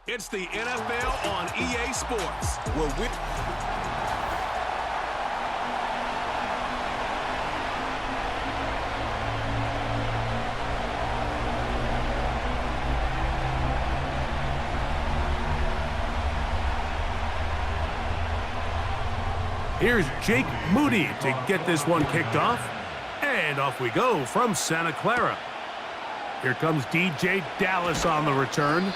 It's the NFL on EA Sports, where we... Here's Jake Moody to get this one kicked off. And off we go from Santa Clara. Here comes DJ Dallas on the return.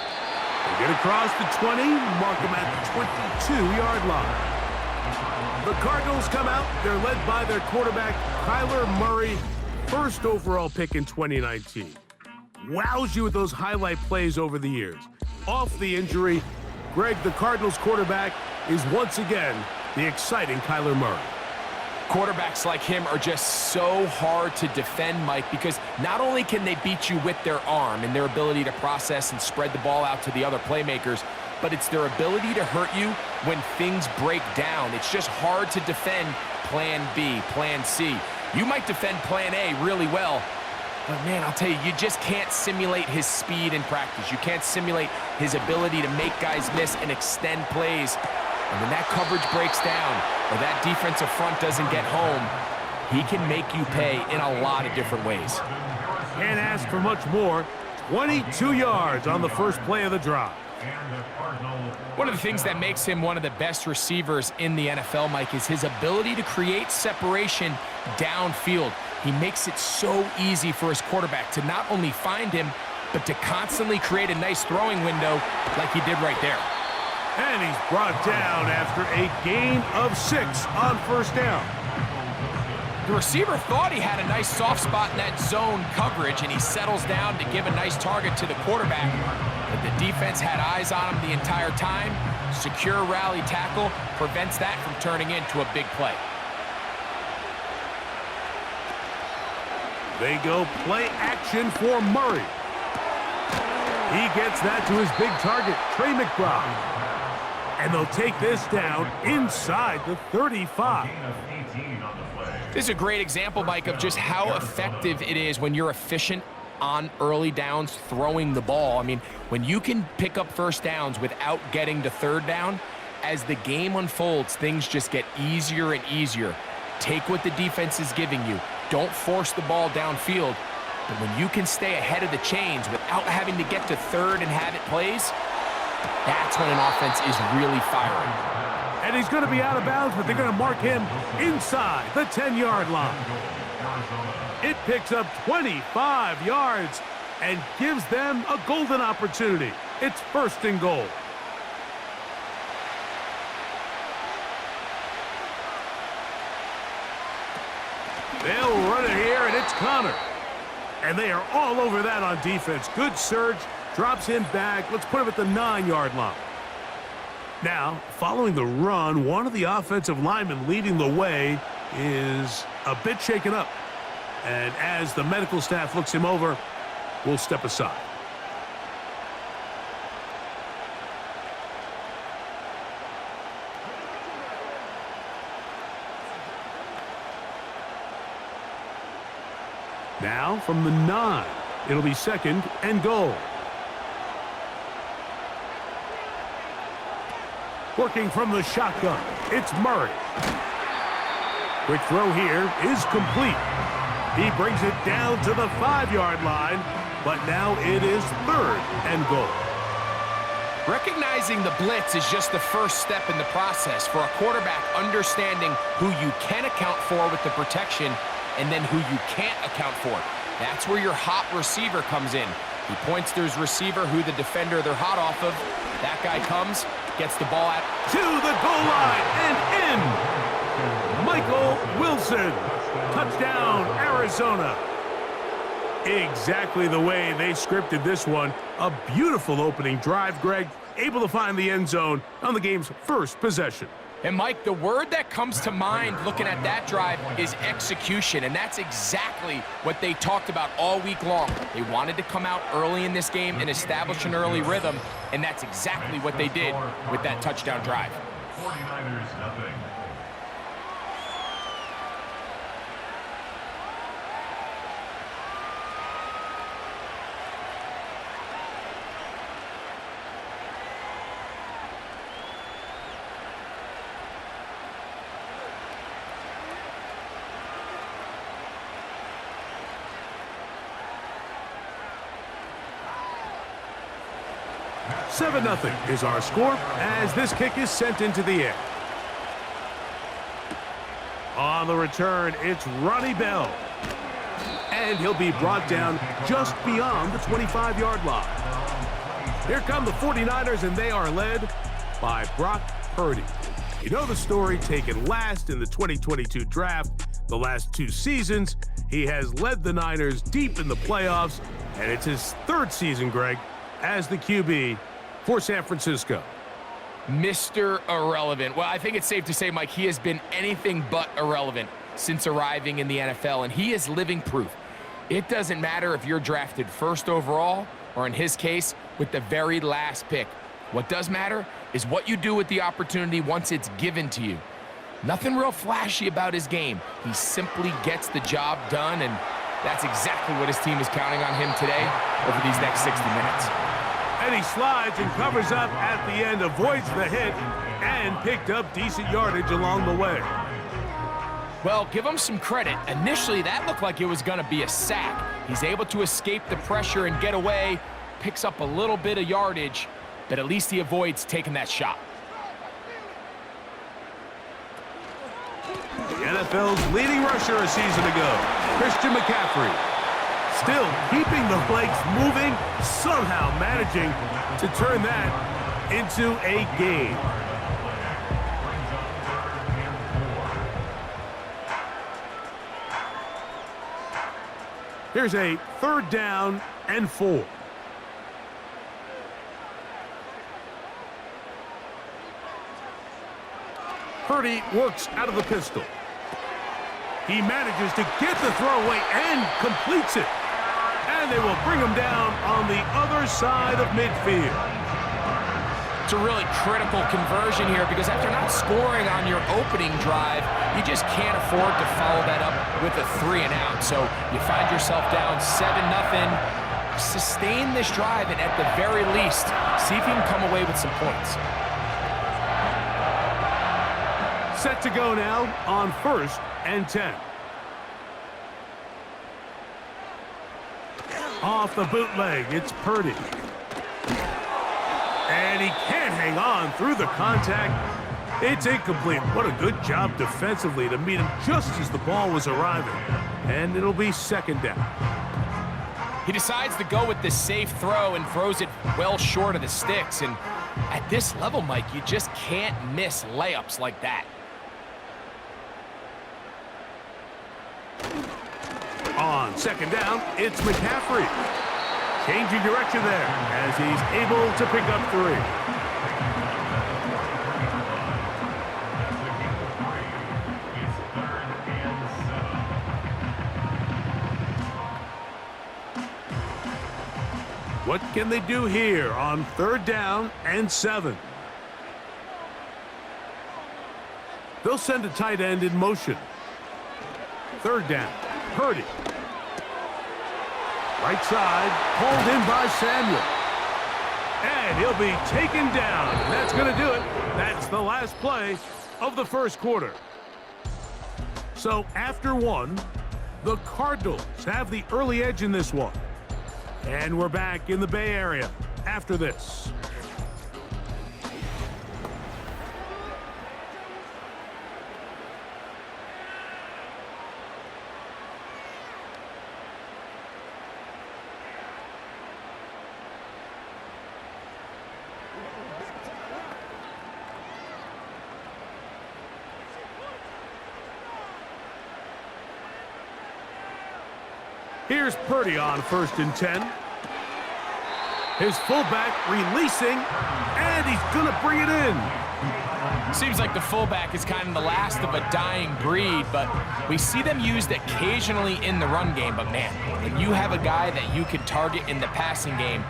They get across the 20, mark him at the 22-yard line. The Cardinals come out. They're led by their quarterback, Kyler Murray, first overall pick in 2019. Wows you with those highlight plays over the years. Off the injury, Greg, the Cardinals quarterback, is once again the exciting Kyler Murray. Quarterbacks like him are just so hard to defend, Mike, because not only can they beat you with their arm and their ability to process and spread the ball out to the other playmakers, but it's their ability to hurt you when things break down. It's just hard to defend plan B, plan C. You might defend plan A really well, but man, I'll tell you, you just can't simulate his speed in practice. You can't simulate his ability to make guys miss and extend plays. And when that coverage breaks down or that defensive front doesn't get home, he can make you pay in a lot of different ways. Can't ask for much more. 22 yards on the first play of the drive. One of the things that makes him one of the best receivers in the NFL, Mike, is his ability to create separation downfield. He makes it so easy for his quarterback to not only find him, but to constantly create a nice throwing window like he did right there. And he's brought down after a gain of 6 on first down. The receiver thought he had a nice soft spot in that zone coverage, and he settles down to give a nice target to the quarterback. But the defense had eyes on him the entire time. Secure rally tackle prevents that from turning into a big play. They go play action for Murray. He gets that to his big target, Trey McBride. And they'll take this down inside the 35. This is a great example, Mike, of just how effective it is when you're efficient on early downs throwing the ball. I mean, when you can pick up first downs without getting to third down, as the game unfolds, things just get easier and easier. Take what the defense is giving you. Don't force the ball downfield. But when you can stay ahead of the chains without having to get to third and have it plays, that's when an offense is really firing. And he's going to be out of bounds, but they're going to mark him inside the 10-yard line. It picks up 25 yards and gives them a golden opportunity. It's first and goal. They'll run it here, and it's Connor. And they are all over that on defense. Good surge. Drops him back. Let's put him at the 9-yard line. Now, following the run, one of the offensive linemen leading the way is a bit shaken up. And as the medical staff looks him over, we'll step aside. Now, from the 9, it'll be second and goal. Working from the shotgun, it's Murray. Quick throw here is complete. He brings it down to the 5-yard line, but now it is third and goal. Recognizing the blitz is just the first step in the process for a quarterback understanding who you can account for with the protection and then who you can't account for. That's where your hot receiver comes in. He points to his receiver, who the defender they're hot off of. That guy comes, gets the ball out to the goal line and in. Michael Wilson. Touchdown, Arizona. Exactly the way they scripted this one. A beautiful opening drive, Greg. Able to find the end zone on the game's first possession. And, Mike, the word that comes to mind looking at that drive is execution, and that's exactly what they talked about all week long. They wanted to come out early in this game and establish an early rhythm, and that's exactly what they did with that touchdown drive. 49ers, nothing. 7-0 is our score as this kick is sent into the air. On the return, it's Ronnie Bell. And he'll be brought down just beyond the 25-yard line. Here come the 49ers, and they are led by Brock Purdy. You know the story, taken last in the 2022 draft. The last 2 seasons, he has led the Niners deep in the playoffs, and it's his 3rd season, Greg, as the QB for San Francisco. Mr. Irrelevant. Well, I think it's safe to say, Mike, he has been anything but irrelevant since arriving in the NFL, and he is living proof. It doesn't matter if you're drafted 1st overall, or in his case, with the very last pick. What does matter is what you do with the opportunity once it's given to you. Nothing real flashy about his game. He simply gets the job done, and that's exactly what his team is counting on him today over these next 60 minutes. And he slides and covers up at the end, avoids the hit, and picked up decent yardage along the way. Well, give him some credit. Initially, that looked like it was going to be a sack. He's able to escape the pressure and get away, picks up a little bit of yardage, but at least he avoids taking that shot. The NFL's leading rusher a season ago, Christian McCaffrey. Still keeping the legs moving, somehow managing to turn that into a game. Here's a 3rd down and 4. Purdy works out of the pistol. He manages to get the throwaway and completes it. And they will bring him down on the other side of midfield. It's a really critical conversion here because after not scoring on your opening drive, you just can't afford to follow that up with a 3-and-out. So you find yourself down 7-0. Sustain this drive and at the very least, see if you can come away with some points. Set to go now on 1st and 10. Off the bootleg, it's Purdy. And he can't hang on through the contact. It's incomplete. What a good job defensively to meet him just as the ball was arriving. And it'll be 2nd down. He decides to go with the safe throw and throws it well short of the sticks. And at this level, Mike, you just can't miss layups like that. On 2nd down, it's McCaffrey. Changing direction there as he's able to pick up 3. What can they do here on 3rd down and 7? They'll send a tight end in motion. 3rd down, Purdy. Right side, pulled in by Samuel. And he'll be taken down. And that's going to do it. That's the last play of the 1st quarter. So after 1, the Cardinals have the early edge in this one. And we're back in the Bay Area after this. Here's Purdy on 1st and 10. His fullback releasing, and he's going to bring it in. Seems like the fullback is kind of the last of a dying breed, but we see them used occasionally in the run game. But man, when you have a guy that you can target in the passing game,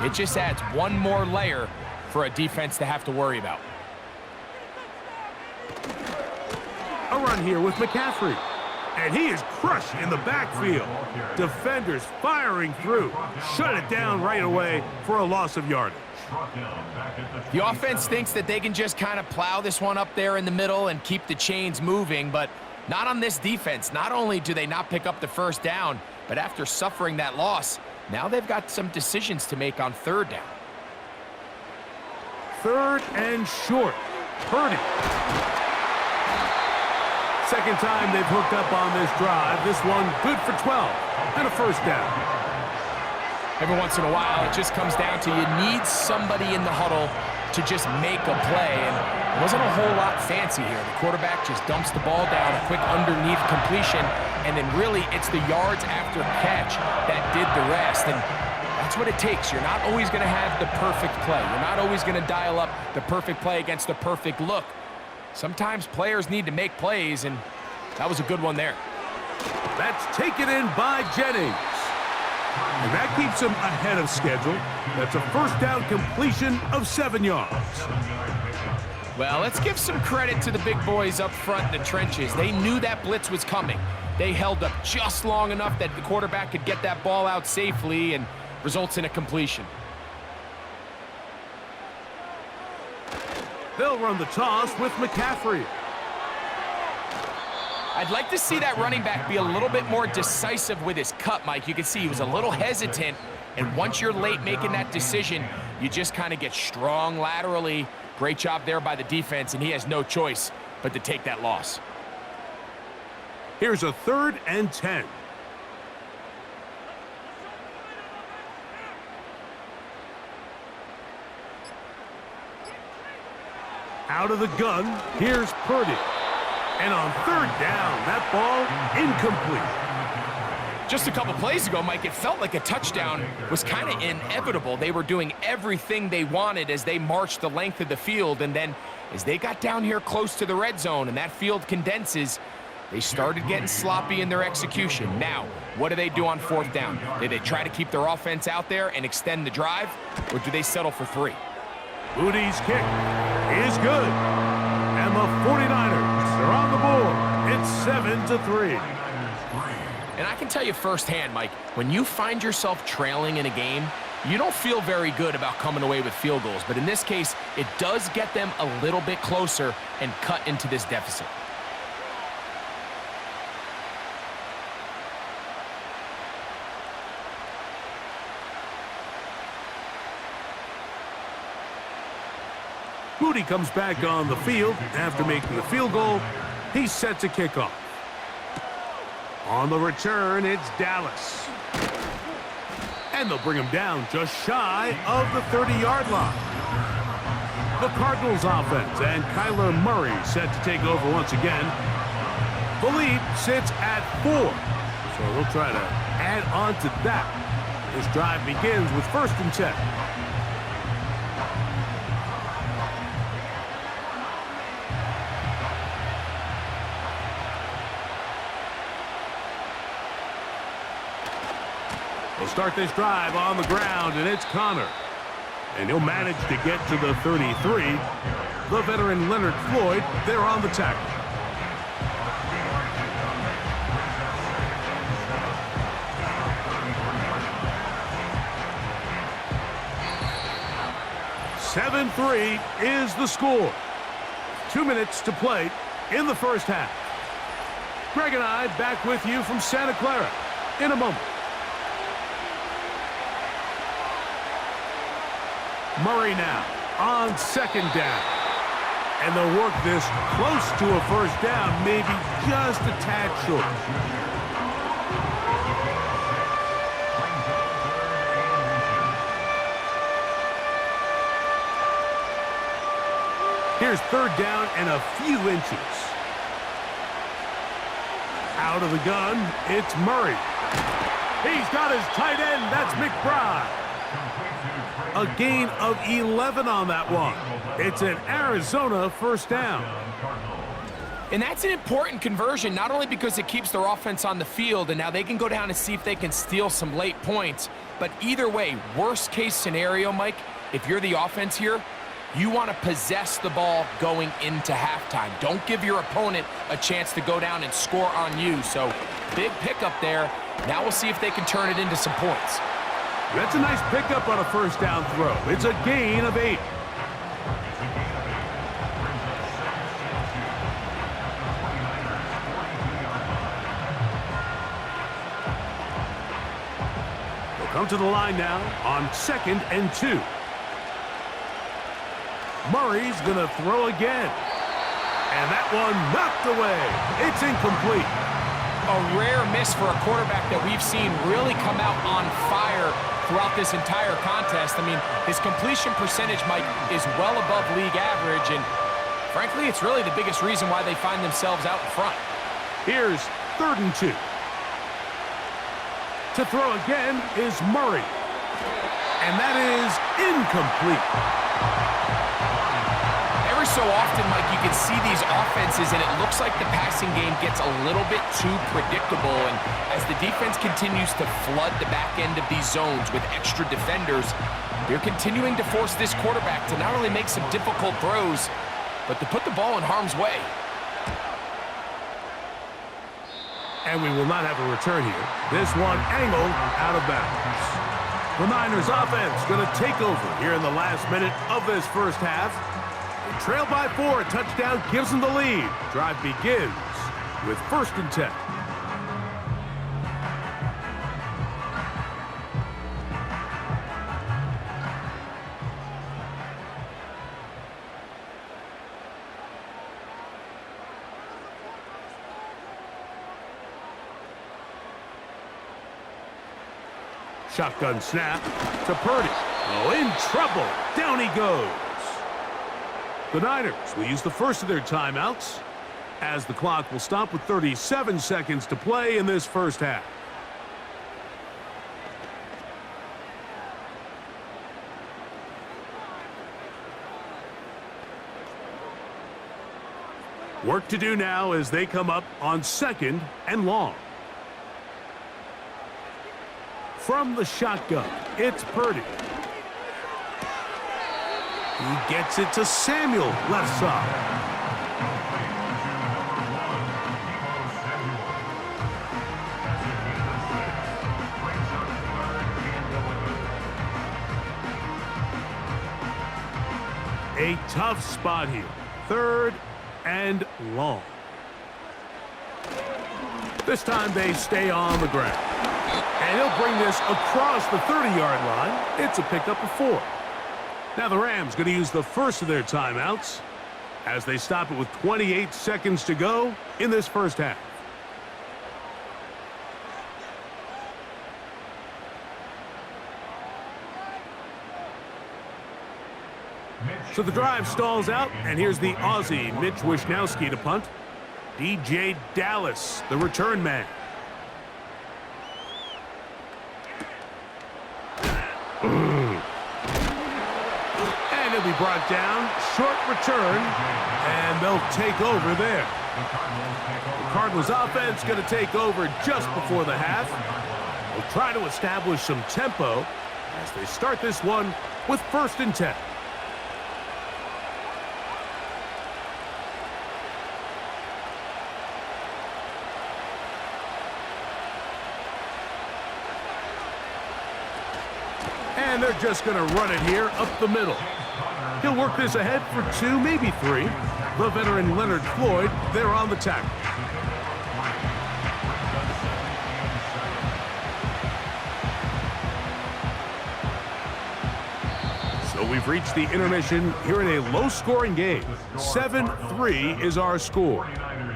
it just adds one more layer for a defense to have to worry about. A run here with McCaffrey. And he is crushed in the backfield. Defenders firing through. Shut it down right away for a loss of yardage. The offense thinks that they can just kind of plow this one up there in the middle and keep the chains moving, but not on this defense. Not only do they not pick up the 1st down, but after suffering that loss, now they've got some decisions to make on 3rd down. third and short. Purdy. Second time they've hooked up on this drive. This one good for 12 and a first down. Every once in a while, it just comes down to you need somebody in the huddle to just make a play, and it wasn't a whole lot fancy here. The quarterback just dumps the ball down, a quick underneath completion, and then really it's the yards after catch that did the rest, and that's what it takes. You're not always going to have the perfect play. You're not always going to dial up the perfect play against the perfect look. Sometimes players need to make plays, and that was a good one there. That's taken in by Jennings. And that keeps him ahead of schedule. That's a first down completion of 7 yards. Well, let's give some credit to the big boys up front in the trenches. They knew that blitz was coming. They held up just long enough that the quarterback could get that ball out safely and results in a completion. They'll run the toss with McCaffrey. I'd like to see that running back be a little bit more decisive with his cut, Mike. You can see he was a little hesitant, and once you're late making that decision, you just kind of get strong laterally. Great job there by the defense, and he has no choice but to take that loss. Here's a 3rd and 10. Out of the gun, here's Purdy. And on 3rd down, that ball incomplete. Just a couple plays ago, Mike, it felt like a touchdown was kind of inevitable. They were doing everything they wanted as they marched the length of the field, and then as they got down here close to the red zone and that field condenses, they started getting sloppy in their execution. Now, what do they do on 4th down? Do they try to keep their offense out there and extend the drive, or do they settle for 3? Moody's kick is good. And the 49ers are on the board. It's 7-3. And I can tell you firsthand, Mike, when you find yourself trailing in a game, you don't feel very good about coming away with field goals. But in this case, it does get them a little bit closer and cut into this deficit. Moody comes back on the field after making the field goal. He's set to kick off. On the return, it's Dallas. And they'll bring him down just shy of the 30-yard line. The Cardinals offense and Kyler Murray set to take over once again. The lead sits at 4, so they'll try to add on to that. This drive begins with 1st and 10. They'll start this drive on the ground, and it's Connor. And he'll manage to get to the 33. The veteran Leonard Floyd, they're on the tackle. "7-3 is the score. 2 minutes to play in the first half. Greg and I back with you from Santa Clara in a moment. Murray now on 2nd down. And they'll work this close to a first down, maybe just a tad short. Here's 3rd down and a few inches. Out of the gun, it's Murray. He's got his tight end, that's McBride. A gain of 11 on that one. It's an Arizona first down. And that's an important conversion, not only because it keeps their offense on the field, and now they can go down and see if they can steal some late points, but either way, worst case scenario, Mike, if you're the offense here, you want to possess the ball going into halftime. Don't give your opponent a chance to go down and score on you. So big pickup there. Now we'll see if they can turn it into some points. That's a nice pickup on a first down throw. It's a gain of 8. They'll come to the line now on 2nd and 2. Murray's going to throw again. And that one knocked away. It's incomplete. A rare miss for a quarterback that we've seen really come out on fire throughout this entire contest. I mean, his completion percentage, Mike, is well above league average, and frankly, it's really the biggest reason why they find themselves out in front. Here's 3rd and 2. To throw again is Murray. And that is incomplete. Every so often, Mike, you can see these offenses, and it looks like the passing game gets a little bit too predictable. And as the defense continues to flood the back end of these zones with extra defenders, they're continuing to force this quarterback to not only make some difficult throws, but to put the ball in harm's way. And we will not have a return here. This one angled out of bounds. The Niners offense going to take over here in the last minute of this first half. They trail by 4. A touchdown gives them the lead. Drive begins with 1st and 10. Shotgun snap to Purdy. Oh, in trouble. Down he goes. The Niners will use the first of their timeouts as the clock will stop with 37 seconds to play in this first half. Work to do now as they come up on 2nd and long. From the shotgun, it's Purdy. He gets it to Samuel, left side. A tough spot here. 3rd and long. This time they stay on the ground. And he'll bring this across the 30-yard line. It's a pickup of 4. Now the Rams going to use the first of their timeouts as they stop it with 28 seconds to go in this first half. So the drive stalls out, and here's the Aussie Mitch Wishnowsky to punt. DJ Dallas, the return man. And he'll be brought down. Short return. And they'll take over there. The Cardinals offense going to take over just before the half. They'll try to establish some tempo as they start this one with 1st and 10. And they're just going to run it here up the middle. He'll work this ahead for 2, maybe 3. The veteran Leonard Floyd, they're on the tackle. So we've reached the intermission here in a low-scoring game. 7-3 is our score.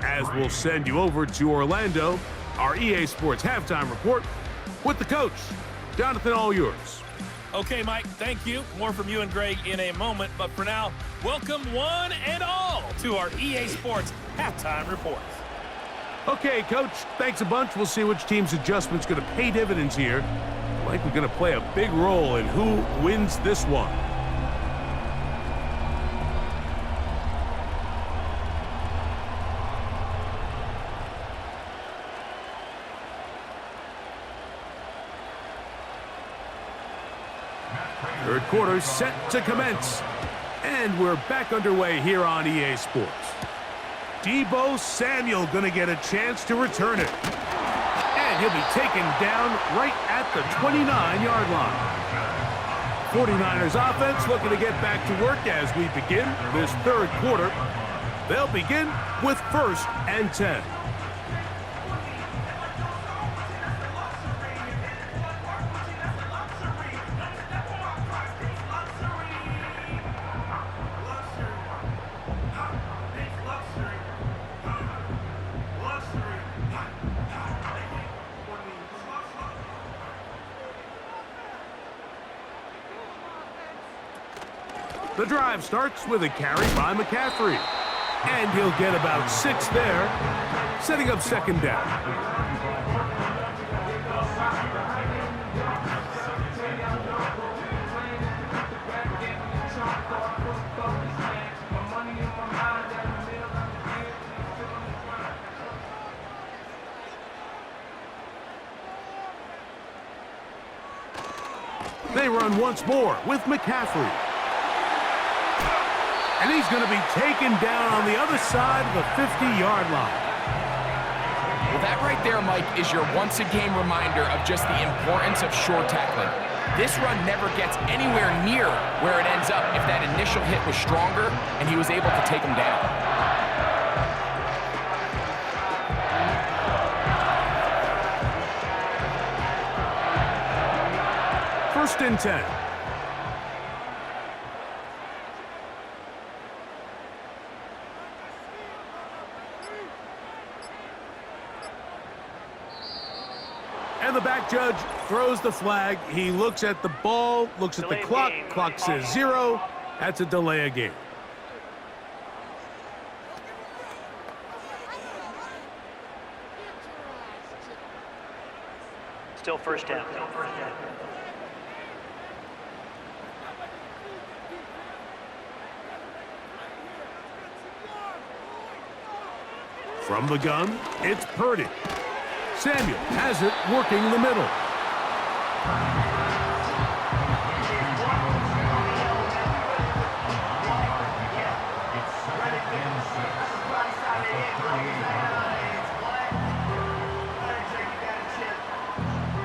As we'll send you over to Orlando, our EA Sports halftime report with the coach. Jonathan, all yours. Okay, Mike, thank you. More from you and Greg in a moment. But for now, welcome one and all to our EA Sports halftime reports. Okay, Coach, thanks a bunch. We'll see which team's adjustment's going to pay dividends here. Like we're going to play a big role in who wins this one. Third quarter set to commence. And we're back underway here on EA Sports. Deebo Samuel going to get a chance to return it. And he'll be taken down right at the 29-yard line. 49ers offense looking to get back to work as we begin this third quarter. They'll begin with 1st and 10. The drive starts with a carry by McCaffrey. And he'll get about 6 there, setting up second down. They run once more with McCaffrey. And he's going to be taken down on the other side of the 50-yard line. Well, that right there, Mike, is your once-a-game reminder of just the importance of short tackling. This run never gets anywhere near where it ends up if that initial hit was stronger and he was able to take him down. First and 10. And the back judge throws the flag. He looks at the ball, looks at the clock. Clock says 0. That's a delay of game. Still first down. From the gun, it's Purdy. Samuel has it working the middle.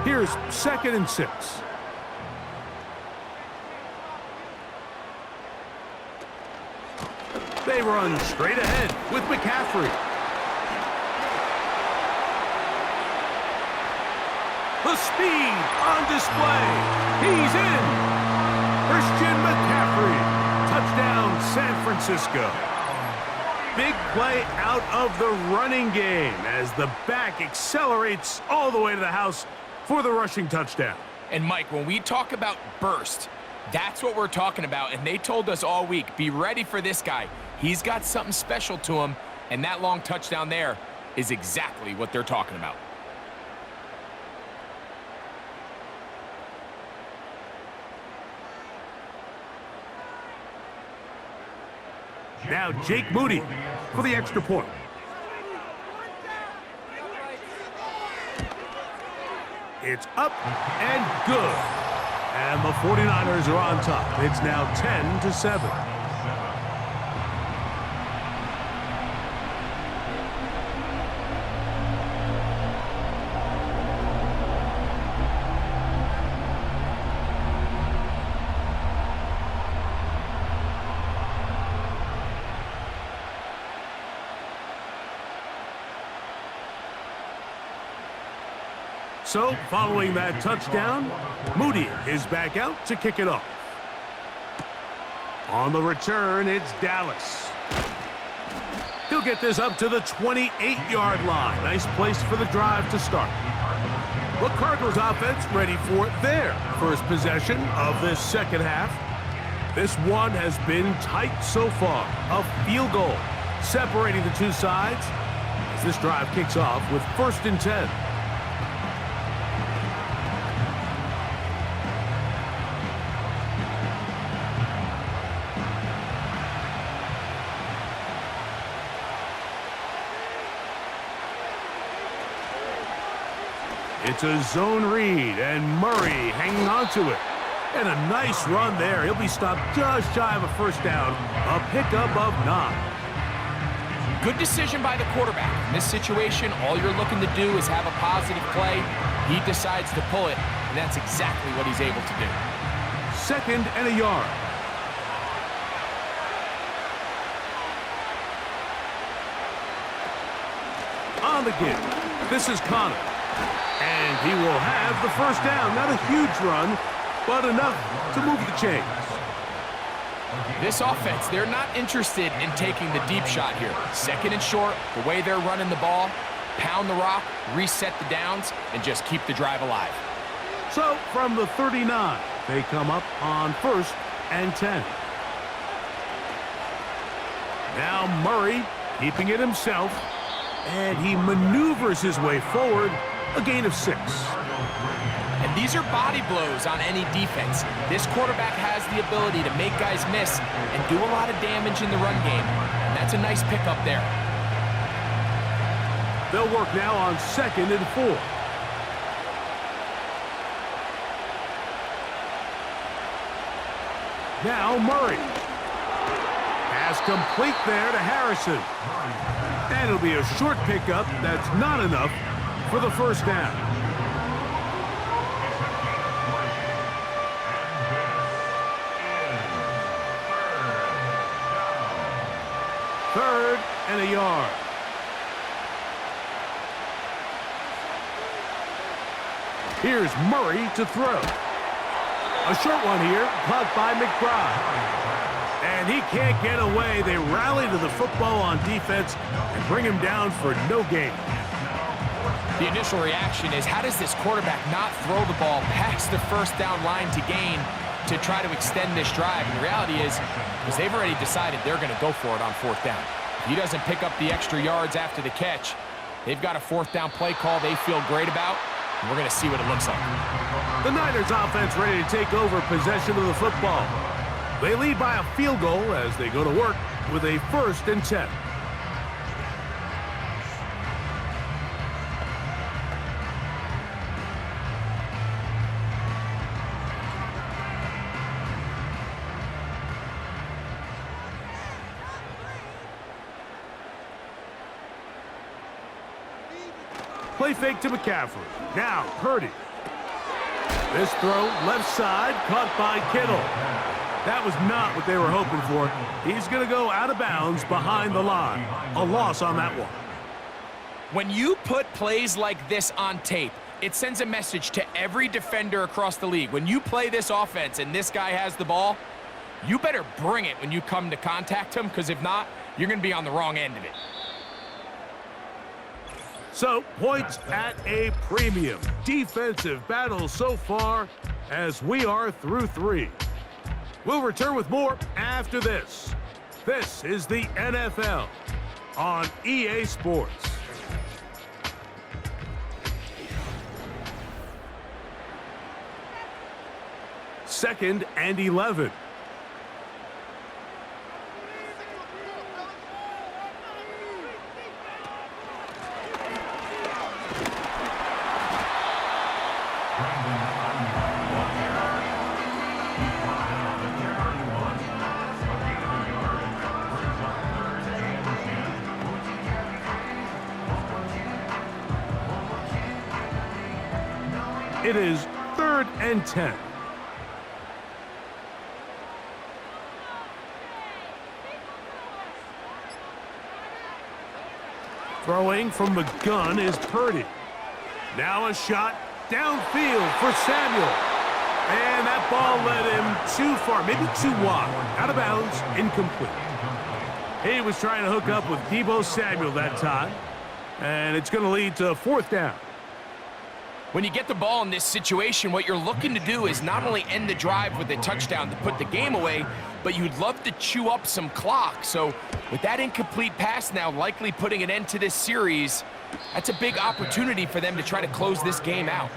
Here's 2nd and 6. They run straight ahead with McCaffrey. The speed on display. He's in. Christian McCaffrey. Touchdown, San Francisco. Big play out of the running game as the back accelerates all the way to the house for the rushing touchdown. And Mike, when we talk about burst, that's what we're talking about. And they told us all week, be ready for this guy. He's got something special to him. And that long touchdown there is exactly what they're talking about. Now Jake Moody for the extra point. It's up and good. And the 49ers are on top. It's now 10-7. So, following that touchdown, Moody is back out to kick it off. On the return, it's Dallas. He'll get this up to the 28-yard line. Nice place for the drive to start. The Cardinals offense ready for their first possession of this second half. This one has been tight so far. A field goal separating the two sides as this drive kicks off with 1st and 10. It's a zone read, and Murray hanging on to it. And a nice run there. He'll be stopped just shy of a first down. A pickup of 9. Good decision by the quarterback. In this situation, all you're looking to do is have a positive play. He decides to pull it, and that's exactly what he's able to do. 2nd and a yard. On the give, this is Connor. And he will have the first down. Not a huge run, but enough to move the chains. This offense, they're not interested in taking the deep shot here. 2nd and short, the way they're running the ball, pound the rock, reset the downs, and just keep the drive alive. So from the 39, they come up on 1st and 10. Now Murray keeping it himself, and he maneuvers his way forward, a gain of 6. And these are body blows on any defense. This quarterback has the ability to make guys miss and do a lot of damage in the run game. And that's a nice pickup there. They'll work now on 2nd and 4. Now Murray. Pass complete there to Harrison. And it'll be a short pickup that's not enough for the first down. Third and a yard. Here's Murray to throw. A short one here, caught by McBride. And he can't get away. They rally to the football on defense and bring him down for no gain. The initial reaction is, how does this quarterback not throw the ball past the first down line to gain to try to extend this drive? And the reality is they've already decided they're going to go for it on 4th down. If he doesn't pick up the extra yards after the catch, they've got a 4th down play call they feel great about, and we're going to see what it looks like. The Niners offense ready to take over possession of the football. They lead by a field goal as they go to work with a 1st and 10. Play fake to McCaffrey. Now Purdy. This throw left side caught by Kittle. That was not what they were hoping for. He's going to go out of bounds behind the line. A loss on that one. When you put plays like this on tape, it sends a message to every defender across the league. When you play this offense and this guy has the ball, you better bring it when you come to contact him, because if not, you're going to be on the wrong end of it. So, points at a premium. Defensive battle so far as we are through 3. We'll return with more after this. This is the NFL on EA Sports. Second and 11. It is 3rd and 10. Throwing from the gun is Purdy. Now a shot downfield for Samuel. And that ball led him too far, maybe too wide. Out of bounds, incomplete. He was trying to hook up with Deebo Samuel that time. And it's going to lead to 4th down. When you get the ball in this situation, what you're looking to do is not only end the drive with a touchdown to put the game away, but you'd love to chew up some clock. So with that incomplete pass now likely putting an end to this series, that's a big opportunity for them to try to close this game out.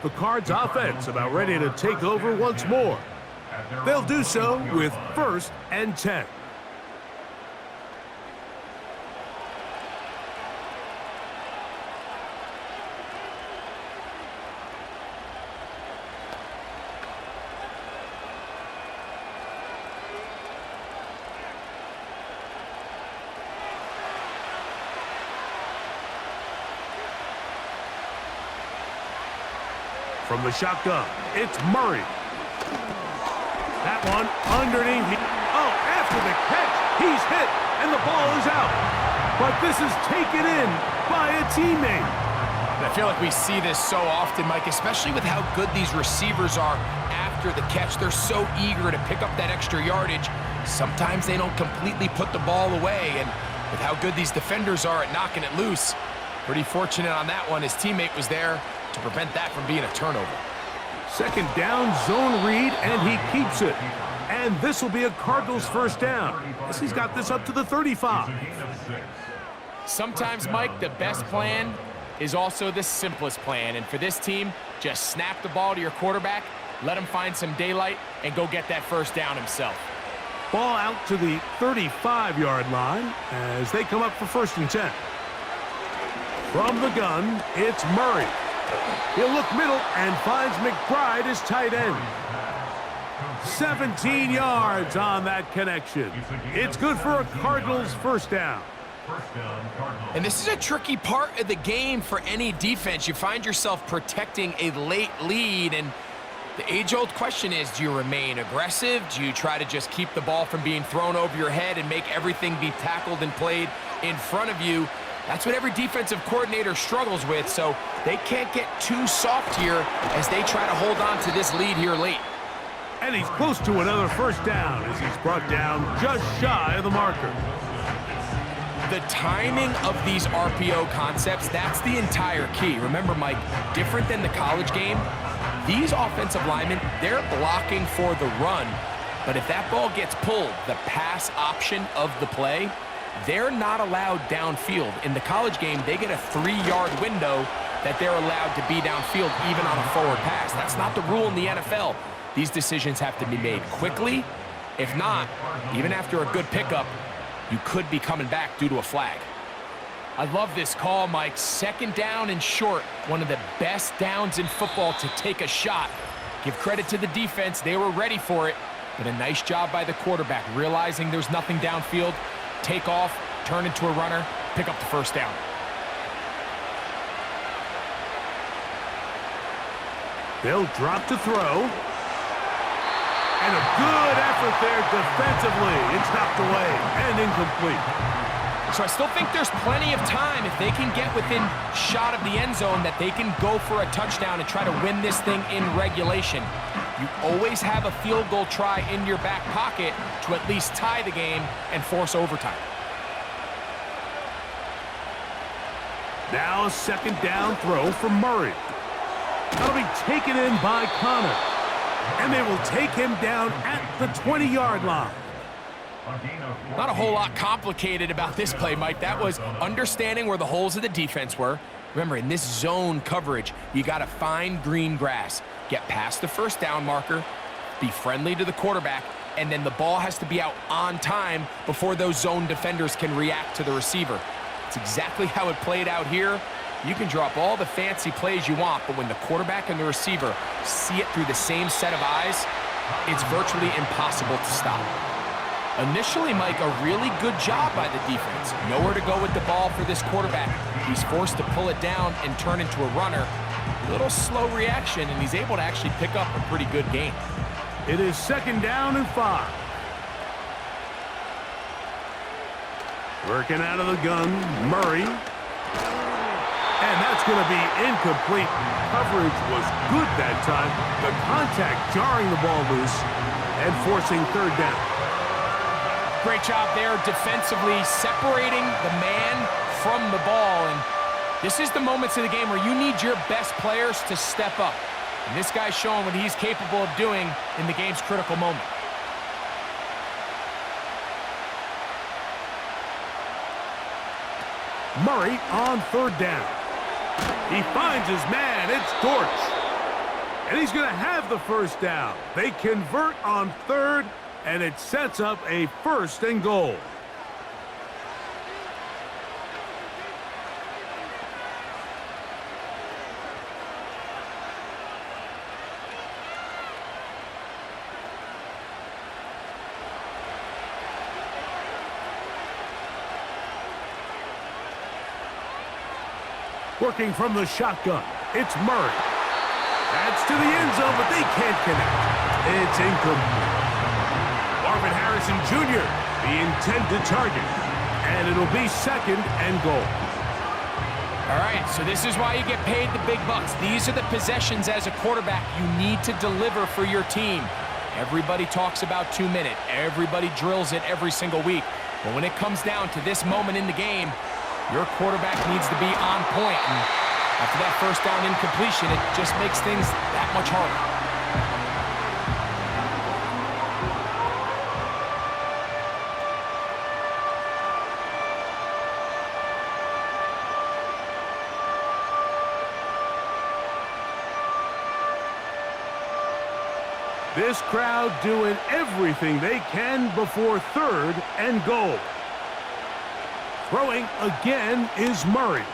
The Cards offense about ready to take over once more. They'll do so with 1st and 10. From the shotgun, it's Murray. That one underneath. After the catch, he's hit, and the ball is out. But this is taken in by a teammate. I feel like we see this so often, Mike, especially with how good these receivers are after the catch. They're so eager to pick up that extra yardage. Sometimes they don't completely put the ball away, and with how good these defenders are at knocking it loose, pretty fortunate on that one. His teammate was there to prevent that from being a turnover. 2nd down, zone read, and he keeps it. And this will be a Cardinals first down, as he's got this up to the 35. Sometimes, Mike, the best plan is also the simplest plan. And for this team, just snap the ball to your quarterback, let him find some daylight, and go get that first down himself. Ball out to the 35-yard line as they come up for 1st and 10. From the gun, it's Murray. He'll look middle and finds McBride as tight end. 17 yards on that connection. It's good for a Cardinals first down. And this is a tricky part of the game for any defense. You find yourself protecting a late lead, and the age-old question is, do you remain aggressive? Do you try to just keep the ball from being thrown over your head and make everything be tackled and played in front of you? That's what every defensive coordinator struggles with, so they can't get too soft here as they try to hold on to this lead here late. And he's close to another first down as he's brought down just shy of the marker. The timing of these RPO concepts, that's the entire key. Remember, Mike, different than the college game, these offensive linemen, they're blocking for the run. But if that ball gets pulled, the pass option of the play, they're not allowed downfield. In the college game, they get a 3-yard window that they're allowed to be downfield even on a forward pass. That's not the rule in the NFL. These decisions have to be made quickly. If not, even after a good pickup, you could be coming back due to a flag. I love this call, Mike. 2nd down and short. One of the best downs in football to take a shot. Give credit to the defense. They were ready for it. But a nice job by the quarterback, realizing there's nothing downfield. Take off, turn into a runner, pick up the first down. They'll drop to throw. And a good effort there defensively. It's knocked away and incomplete. So I still think there's plenty of time if they can get within shot of the end zone that they can go for a touchdown and try to win this thing in regulation. You always have a field goal try in your back pocket to at least tie the game and force overtime. Now a 2nd down throw from Murray. That'll be taken in by Connor. And they will take him down at the 20-yard line. Not a whole lot complicated about this play, Mike. That was understanding where the holes of the defense were. Remember, in this zone coverage, you got to find green grass. Get past the first down marker, be friendly to the quarterback, and then the ball has to be out on time before those zone defenders can react to the receiver. It's exactly how it played out here. You can drop all the fancy plays you want, but when the quarterback and the receiver see it through the same set of eyes, it's virtually impossible to stop. Initially, Mike, a really good job by the defense. Nowhere to go with the ball for this quarterback. He's forced to pull it down and turn into a runner. A little slow reaction, and he's able to actually pick up a pretty good gain. It is 2nd down and 5. Working out of the gun, Murray. And that's going to be incomplete. Coverage was good that time. The contact jarring the ball loose and forcing 3rd down. Great job there defensively, separating the man from the ball. And this is the moments of the game where you need your best players to step up. And this guy's showing what he's capable of doing in the game's critical moment. Murray on 3rd down. He finds his man. It's Dortch. And he's going to have the first down. They convert on 3rd, and it sets up a 1st and goal. Working from the shotgun, it's Murray. That's to the end zone, but they can't connect. It's incomplete. Marvin Harrison Jr., the intended target. And it'll be 2nd and goal. All right, so this is why you get paid the big bucks. These are the possessions as a quarterback you need to deliver for your team. Everybody talks about 2-minute. Everybody drills it every single week. But when it comes down to this moment in the game, your quarterback needs to be on point. And after that first down incompletion, it just makes things that much harder. This crowd doing everything they can before 3rd and goal. Throwing again is Murray.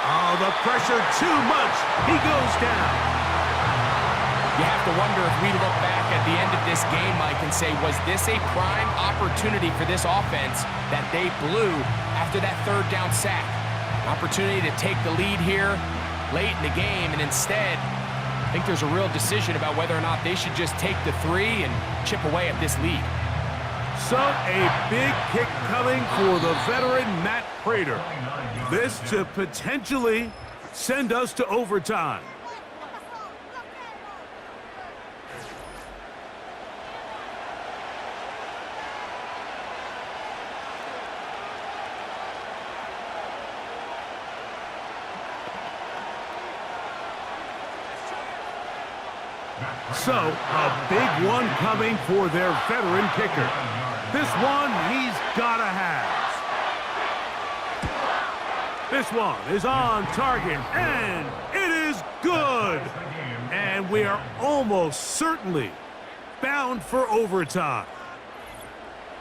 Oh, the pressure too much. He goes down. You have to wonder if we look back at the end of this game, Mike, and say, was this a prime opportunity for this offense that they blew after that 3rd down sack? An opportunity to take the lead here late in the game, and instead, I think there's a real decision about whether or not they should just take the 3 and chip away at this lead. So a big kick coming for the veteran Matt Prater. This to potentially send us to overtime. So, a big one coming for their veteran kicker. This one he's got to have. This one is on target, and it is good. And we are almost certainly bound for overtime.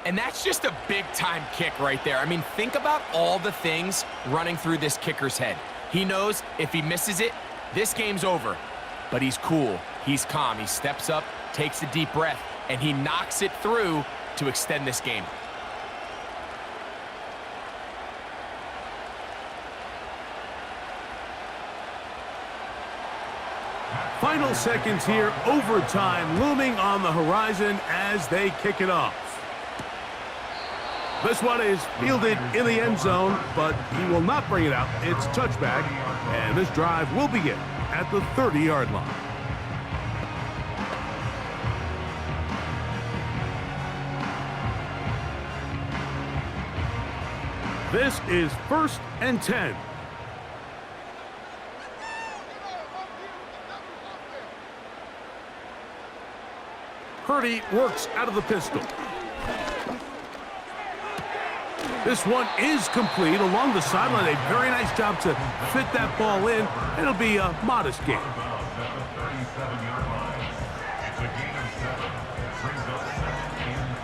And that's just a big-time kick right there. I mean, think about all the things running through this kicker's head. He knows if he misses it, this game's over. But he's cool. He's calm. He steps up, takes a deep breath, and he knocks it through to extend this game. Final seconds here, overtime looming on the horizon as they kick it off. This one is fielded in the end zone, but he will not bring it out. It's touchback, and this drive will begin at the 30-yard line. This is 1st and 10. Purdy works out of the pistol. This one is complete along the sideline. A very nice job to fit that ball in. It'll be a modest game. It's a gain of 7. Brings up 2nd and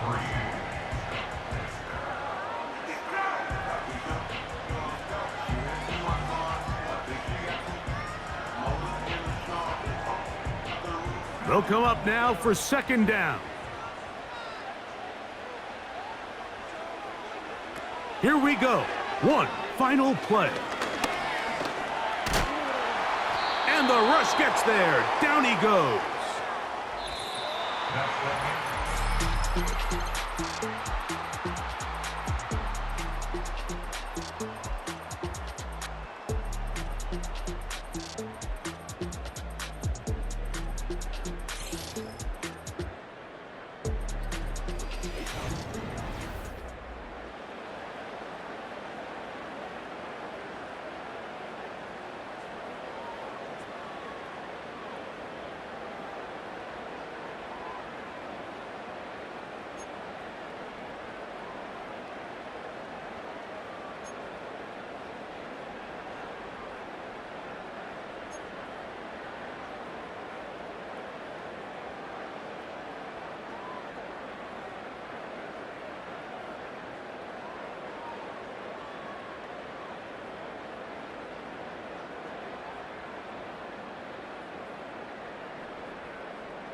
3. They'll come up now for 2nd down. Here we go. One final play. And the rush gets there. Down he goes.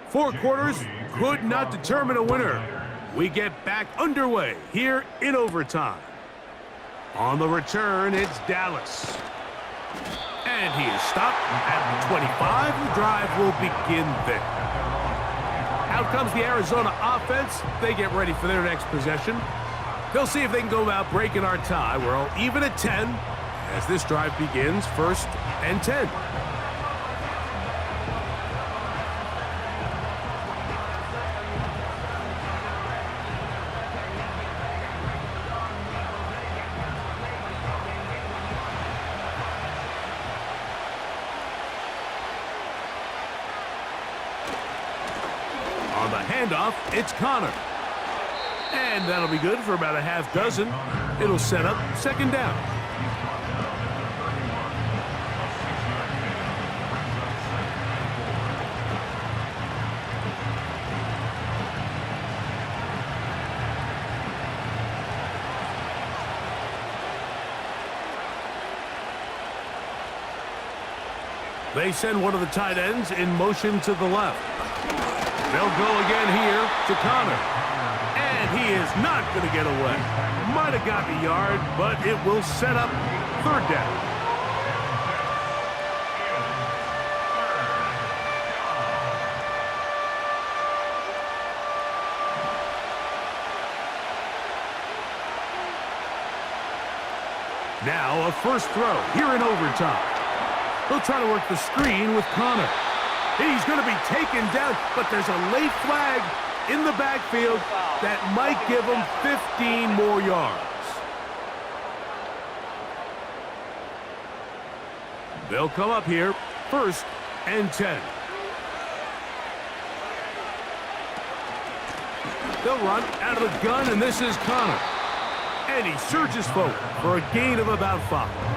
Four quarters could not determine a winner. We get back underway here in overtime. On the return, it's Dallas. And he is stopped at the 25. The drive will begin there. Out comes the Arizona offense. They get ready for their next possession. They'll see if they can go about breaking our tie. We're all even at 10 as this drive begins, 1st and 10. On the handoff, it's Connor. And that'll be good for about a half dozen. It'll set up 2nd down. They send one of the tight ends in motion to the left. They'll go again here to Connor. And he is not going to get away. Might have gotten a yard, but it will set up third down. Now a first throw here in overtime. He'll try to work the screen with Connor. He's going to be taken down, but there's a late flag in the backfield that might give him 15 more yards. They'll come up here, 1st and 10. They'll run out of the gun, and this is Connor. And he surges forward for a gain of about 5.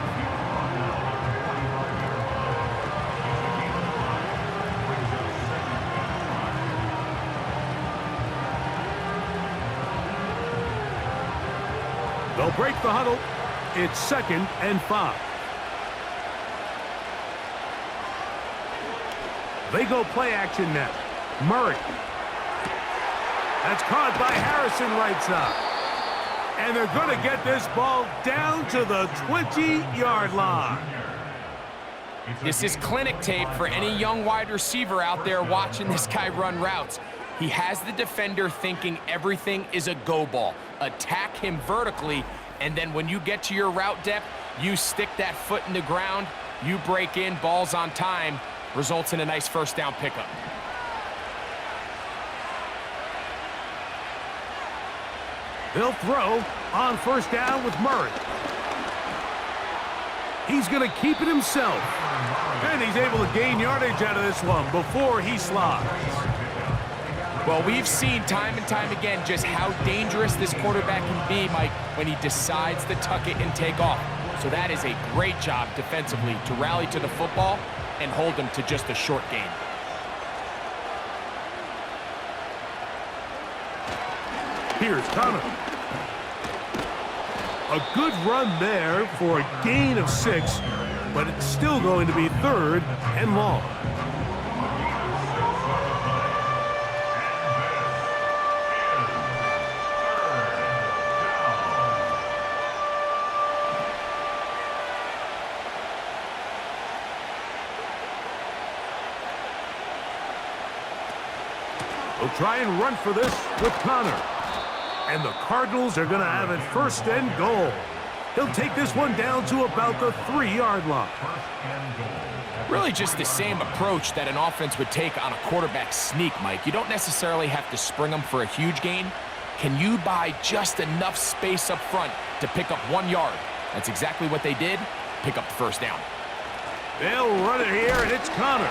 They'll break the huddle. It's 2nd and 5. They go play action now. Murray. That's caught by Harrison right side. And they're going to get this ball down to the 20-yard line. This is clinic tape for any young wide receiver out there watching this guy run routes. He has the defender thinking everything is a go ball. Attack him vertically, and then when you get to your route depth, you stick that foot in the ground, you break in, balls on time, results in a nice first down pickup. They'll throw on first down with Murray. He's going to keep it himself. And he's able to gain yardage out of this one before he slides. Well, we've seen time and time again just how dangerous this quarterback can be, Mike, when he decides to tuck it and take off. So that is a great job defensively to rally to the football and hold him to just a short gain. Here's Connor. A good run there for a gain of 6, but it's still going to be 3rd and long. They'll try and run for this with Connor. And the Cardinals are going to have it 1st and goal. He'll take this one down to about the 3-yard line. Really just the same approach that an offense would take on a quarterback sneak, Mike. You don't necessarily have to spring them for a huge gain. Can you buy just enough space up front to pick up 1 yard? That's exactly what they did. Pick up the first down. They'll run it here, and it's Connor.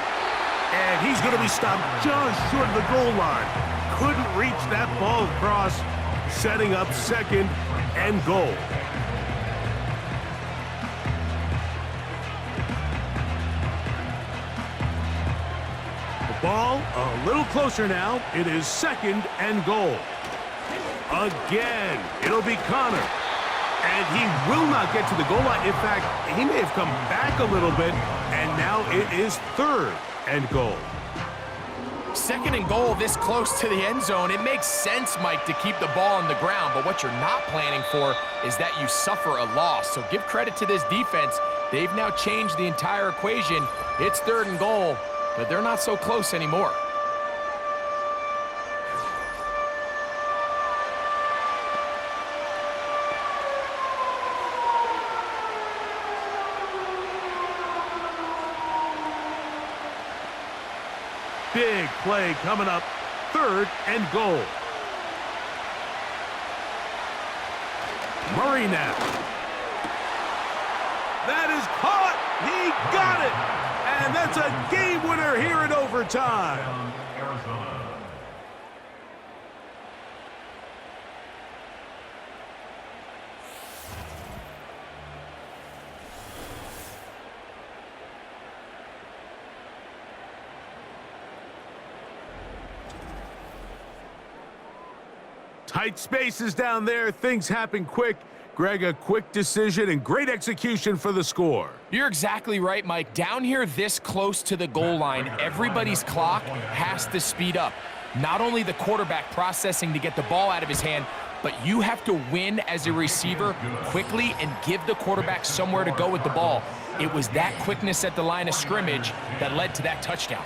And he's going to be stopped just short of the goal line. Couldn't reach that ball across, setting up 2nd and goal. The ball a little closer now. It is 2nd and goal. Again, it'll be Connor. And he will not get to the goal line. In fact, he may have come back a little bit, and now it is 3rd and goal. 2nd and goal this close to the end zone. It makes sense, Mike, to keep the ball on the ground, but what you're not planning for is that you suffer a loss. So give credit to this defense. They've now changed the entire equation. It's 3rd and goal, but they're not so close anymore. Big play coming up, 3rd and goal. Murray now. That is caught. He got it. And that's a game winner here in overtime. Tight spaces down there. Things happen quick. Greg, a quick decision and great execution for the score. You're exactly right, Mike. Down here this close to the goal line, everybody's clock has to speed up. Not only the quarterback processing to get the ball out of his hand, but you have to win as a receiver quickly and give the quarterback somewhere to go with the ball. It was that quickness at the line of scrimmage that led to that touchdown.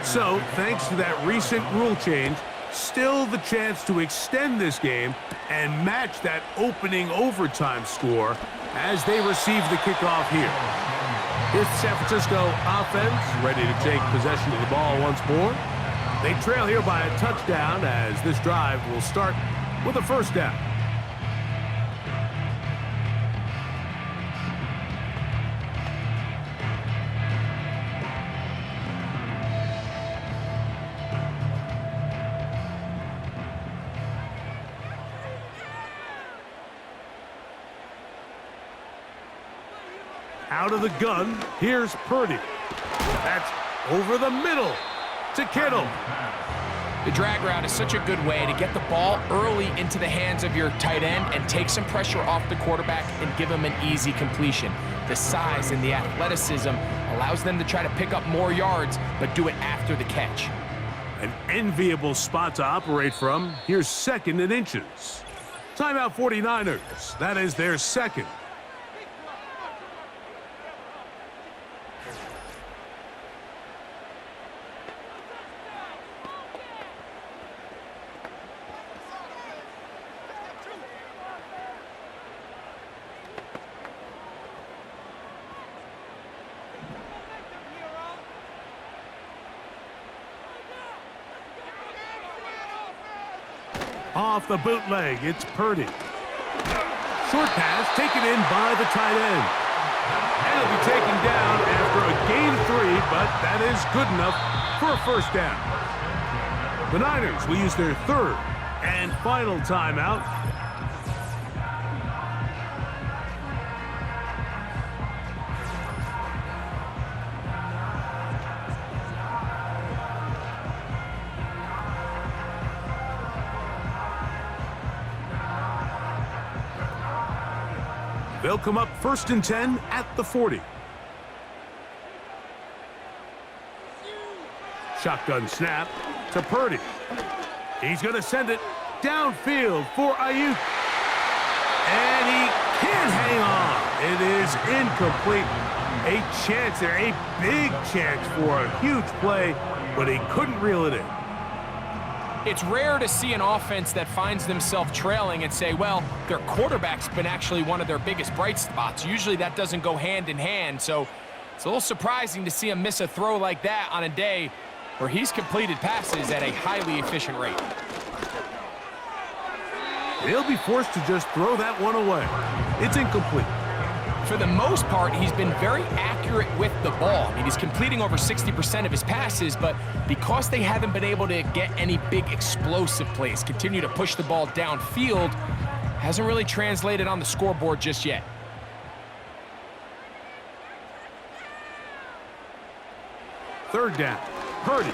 So, thanks to that recent rule change, still the chance to extend this game and match that opening overtime score as they receive the kickoff here. Here's the San Francisco offense ready to take possession of the ball once more. They trail here by a touchdown as this drive will start with a first down. Out of the gun, here's Purdy. That's over the middle to Kittle. The drag route is such a good way to get the ball early into the hands of your tight end and take some pressure off the quarterback and give him an easy completion. The size and the athleticism allows them to try to pick up more yards, but do it after the catch. An enviable spot to operate from. Here's 2nd and inches. Timeout 49ers. That is their second. Off the bootleg, it's Purdy. Short pass taken in by the tight end. And it'll be taken down after a gain of 3, but that is good enough for a first down. The Niners will use their 3rd and final timeout. They'll come up 1st and 10 at the 40. Shotgun snap to Purdy. He's going to send it downfield for Ayuk. And he can't hang on. It is incomplete. A chance there, a big chance for a huge play, but he couldn't reel it in. It's rare to see an offense that finds themselves trailing and say, well, their quarterback's been actually one of their biggest bright spots. Usually that doesn't go hand in hand, so it's a little surprising to see him miss a throw like that on a day where he's completed passes at a highly efficient rate. He'll be forced to just throw that one away. It's incomplete. For the most part, he's been very accurate with the ball. I mean, he's completing over 60% of his passes, but because they haven't been able to get any big explosive plays, continue to push the ball downfield, hasn't really translated on the scoreboard just yet. Third down, Purdy.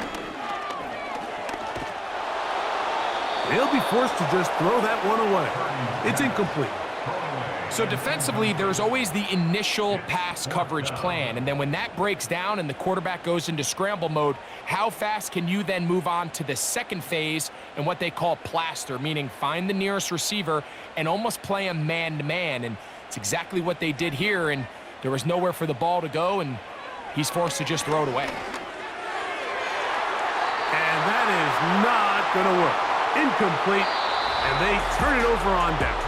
He'll be forced to just throw that one away. It's incomplete. So defensively, there's always the initial pass coverage plan, and then when that breaks down and the quarterback goes into scramble mode, how fast can you then move on to the second phase and what they call plaster, meaning find the nearest receiver and almost play him man-to-man, and it's exactly what they did here, and there was nowhere for the ball to go, and he's forced to just throw it away. And that is not going to work. Incomplete, and they turn it over on down.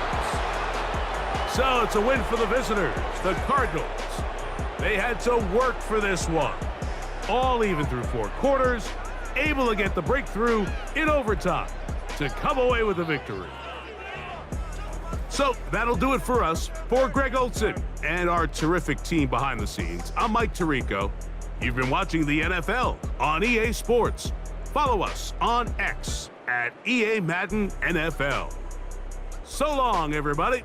So it's a win for the visitors, the Cardinals. They had to work for this one. All even through 4 quarters, able to get the breakthrough in overtime to come away with a victory. So that'll do it for us. For Greg Olson and our terrific team behind the scenes, I'm Mike Tirico. You've been watching the NFL on EA Sports. Follow us on X at EA Madden NFL. So long, everybody.